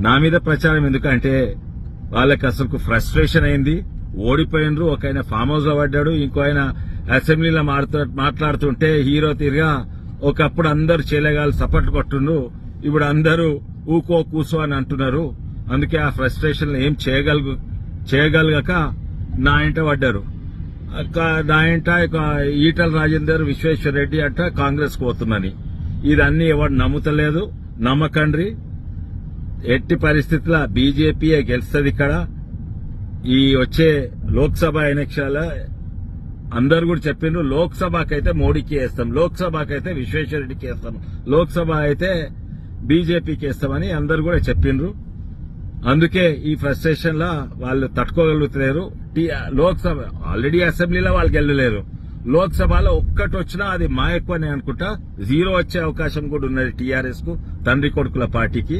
నా మీద ప్రచారం ఎందుకంటే వాళ్ళకి అసలు ఫ్రస్ట్రేషన్ అయింది, ఓడిపోయినరు. ఒక ఆయన ఫామ్ హౌస్ లో పడ్డాడు, ఇంకో ఆయన అసెంబ్లీలో మాట్లాడుతుంటే హీరో తీరుగా ఒకప్పుడు అందరు చేలేగాలు సపోర్ట్ కొట్టుండ్రు, ఇప్పుడు అందరూ ఊకో కూసో అని అంటున్నారు. అందుకే ఆ ఫ్రస్ట్రేషన్ ఏం చేయగలగక నా ఇంట పడ్డారు. నా ఇంట ఈటల రాజేందర్, విశ్వేశ్వర రెడ్డి అంట కాంగ్రెస్ పోతుందని. ఇదన్నీ ఎవరు నమ్ముతలేదు, నమ్మకండ్రి. ఎట్టి పరిస్థితుల్లో బీజేపీయే గెలుస్తుంది. ఇక్కడ ఈ వచ్చే లోక్సభ ఎన్నికల అందరు కూడా చెప్పిండ్రు, లోక్సభకైతే మోడీకి వేస్తాం, లోక్సభకైతే విశ్వేశ్వర రెడ్డికి వేస్తాం, లోక్సభ అయితే బీజేపీకి వేస్తామని అందరు కూడా చెప్పిండ్రు. అందుకే ఈ ఫ్రస్ట్రేషన్ లా వాళ్ళు తట్టుకోగలుగుతలేరు. లోక్సభ ఆల్రెడీ అసెంబ్లీలో వాళ్ళు గెలలేరు, లోక్సభలో ఒక్కటి వచ్చినా అది మా ఎక్కువనే అనుకుంటా. 0 వచ్చే అవకాశం కూడా ఉన్నది టీఆర్ఎస్ కు, తండ్రి కొడుకుల పార్టీకి.